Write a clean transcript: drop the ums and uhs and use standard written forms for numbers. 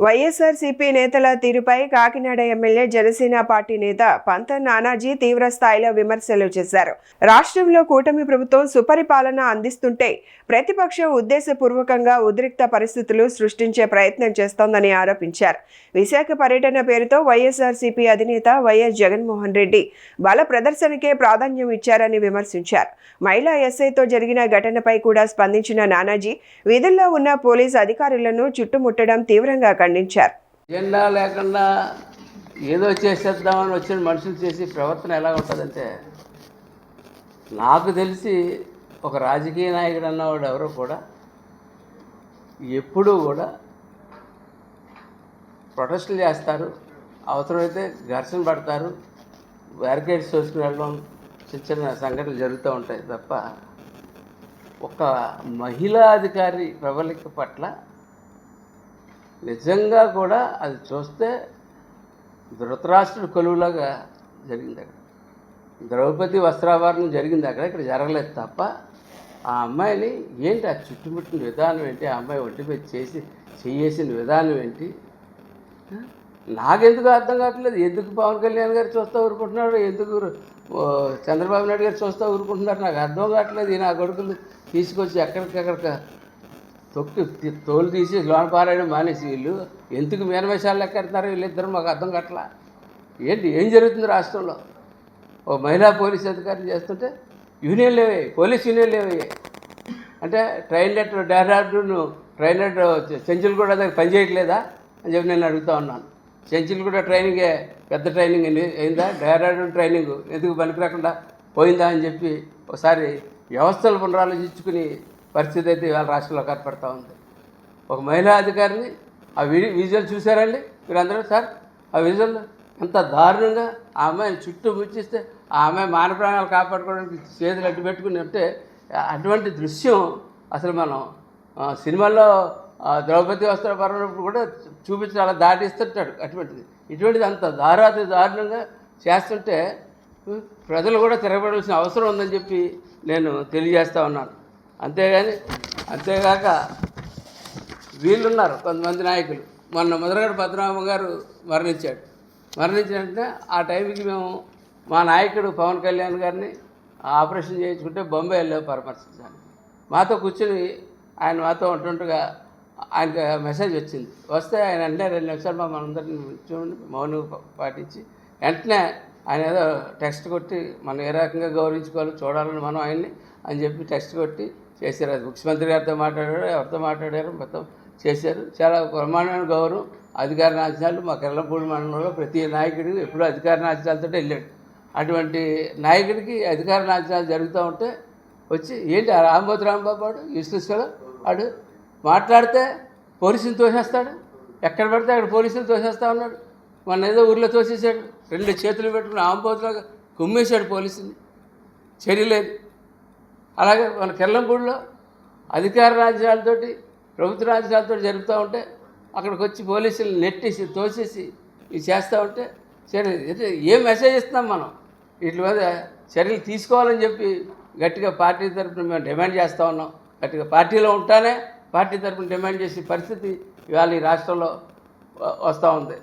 వైఎస్ఆర్సీపీ నేతల తీరుపై Kakinada MLA Janasena party నేత పంత నానాజీ తీవ్ర స్థాయిలో విమర్శలు చేశారు. రాష్ట్రంలో కూటమి ప్రభుత్వం సుపరిపాలన అందిస్తుంటే ప్రతిపక్షం ఉద్దేశపూర్వకంగా ఉద్రిక్త పరిస్థితులు సృష్టించే ప్రయత్నం చేస్తోందని ఆరోపించారు. విశాఖ పర్యటన పేరుతో వైఎస్ఆర్సీపీ అధినేత వైఎస్ జగన్మోహన్ రెడ్డి బల ప్రదర్శనకే ప్రాధాన్యం ఇచ్చారని విమర్శించారు. మహిళా ఎస్ఐతో జరిగిన ఘటనపై కూడా స్పందించిన నానాజీ విధుల్లో ఉన్న పోలీసు అధికారులను చుట్టుముట్టడం తీవ్రంగా ఖండించారు. ఎజెండా లేకుండా ఏదో చేసేద్దామని వచ్చిన మనుషులు చేసి ప్రవర్తన ఎలా ఉంటుందంటే, నాకు తెలిసి ఒక రాజకీయ నాయకుడు అన్నవాడు ఎవరో కూడా ఎప్పుడూ కూడా ప్రొటెస్టులు చేస్తారు, అవసరమైతే ఘర్షణ పడతారు, బ్యారికేడ్స్ వేసుకుని వెళ్ళడం చిన్న చిన్న సంఘటనలు జరుగుతూ ఉంటాయి తప్ప ఒక మహిళా అధికారి ప్రబలిక పట్ల నిజంగా కూడా అది చూస్తే ధృతరాష్ట్రుడు కొలువులాగా జరిగింది. అక్కడ ద్రౌపది వస్త్రాభరణం జరిగింది, అక్కడ ఇక్కడ జరగలేదు తప్ప ఆ అమ్మాయిని ఏంటి ఆ చుట్టుముట్టిన విధానం ఏంటి, ఆ అమ్మాయి ఒంటిపై చేసిన విధానం ఏంటి నాకెందుకు అర్థం కావట్లేదు. ఎందుకు పవన్ కళ్యాణ్ గారు చూస్తూ ఊరుకుంటున్నాడు, ఎందుకు చంద్రబాబు నాయుడు గారు చూస్తూ ఊరుకుంటున్నారు నాకు అర్థం కావట్లేదు. నా కొడుకులు తీసుకొచ్చి ఎక్కడికక్కడ తోలు తీసి లోన పారాయడం మానేసి వీళ్ళు ఎందుకు మీనమేషాలు ఎక్కడుతున్నారో వీళ్ళిద్దరు మాకు అర్థం కావట్లా. ఏం జరుగుతుంది రాష్ట్రంలో? ఓ మహిళా పోలీస్ అధికారిని చేస్తుంటే యూనియన్లు ఏవయ్యాయి, పోలీస్ యూనియన్లు ఏవయ్యాయి అంటే ట్రైనర్ డెహ్రాడూన్ ట్రైనర్ చెంచులు కూడా దగ్గర పనిచేయట్లేదా అని చెప్పి నేను అడుగుతూ ఉన్నాను. చెంచులు కూడా ట్రైనింగే పెద్ద ట్రైనింగ్ అయిందా? డెహ్రాడూన్ ట్రైనింగ్ ఎందుకు పనికి రాకుండా పోయిందా అని చెప్పి ఒకసారి వ్యవస్థలు పునరాలోచించుకుని పరిస్థితి అయితే ఇవాళ రాష్ట్రంలో కనపడతా ఉంది. ఒక మహిళా అధికారిని ఆ విజువల్ చూసారండి మీరందరూ? సార్ ఆ విజువల్ ఎంత దారుణంగా ఆ అమ్మాయిని చుట్టూ ముచ్చిస్తే ఆ అమ్మాయి మాన ప్రాణాలు కాపాడుకోవడానికి చేతులు అడ్డు పెట్టుకుని ఉంటే అటువంటి దృశ్యం అసలు మనం సినిమాల్లో ద్రౌపది వస్త్రాభరణప్పుడు కూడా చూపించి అలా దాటిస్తుంటాడు. ఇటువంటిది అంత దారుణంగా చేస్తుంటే ప్రజలు కూడా తిరగబడాల్సిన అవసరం ఉందని చెప్పి నేను తెలియజేస్తూ ఉన్నాను. అంతేగాక వీళ్ళున్నారు కొంతమంది నాయకులు. మొన్న ముద్రగడ పద్మనాభం గారు మరణించినట్టే ఆ టైంకి మేము మా నాయకుడు పవన్ కళ్యాణ్ గారిని ఆపరేషన్ చేయించుకుంటే బొంబాయి వెళ్ళాము పరామర్శించడానికి. మాతో కూర్చుని ఆయన మాతో ఉంటుండగా ఆయనకు మెసేజ్ వచ్చింది. వస్తే ఆయన వెంటనే 2 నిమిషాలు మనందరినీ చూడండి మౌనం పాటించి వెంటనే ఆయన ఏదో టెక్స్ట్ కొట్టి మనం ఏ రకంగా గౌరవించుకోవాలో చూడాలని మనం ఆయన్ని అని చెప్పి టెక్స్ట్ కొట్టి చేశారు. అది ముఖ్యమంత్రి గారితో మాట్లాడారు, ఎవరితో మాట్లాడారు, మొత్తం చేశారు. చాలా బ్రహ్మాండమైన గౌరవం. అధికార నాశనాలు మా కెల్లంపూడి మండలంలో ప్రతి నాయకుడికి ఎప్పుడూ అధికార నాశనాలతో వెళ్ళాడు. అటువంటి నాయకుడికి అధికార నాశనాలు జరుగుతూ ఉంటే వచ్చి ఏంటి రాంబోతు రాంబాబు వాడు యూస్లెస్ కదా, వాడు మాట్లాడితే పోలీసులు తోసేస్తాడు, ఎక్కడ పడితే అక్కడ పోలీసులు తోసేస్తా ఉన్నాడు. మొన్న ఏదో ఊర్లో తోసేసాడు, 2 చేతులు పెట్టుకుని ఆంబోతులాగా కుమ్మేశాడు పోలీసుని, చర్య లేదు. అలాగే మన కెల్లంపూడిలో అధికార రాజ్యాలతోటి ప్రభుత్వ రాజ్యాలతో జరుగుతూ ఉంటే అక్కడికి వచ్చి పోలీసులు నెట్టేసి తోసేసి ఇది చేస్తూ ఉంటే ఏం మెసేజ్ ఇస్తున్నాం మనం? వీటి మీద చర్యలు తీసుకోవాలని చెప్పి గట్టిగా పార్టీ తరఫున మేము డిమాండ్ చేస్తూ ఉన్నాం. గట్టిగా పార్టీలో ఉంటానే పార్టీ తరఫున డిమాండ్ చేసే పరిస్థితి ఇవాళ ఈ రాష్ట్రంలో వస్తూ ఉంది.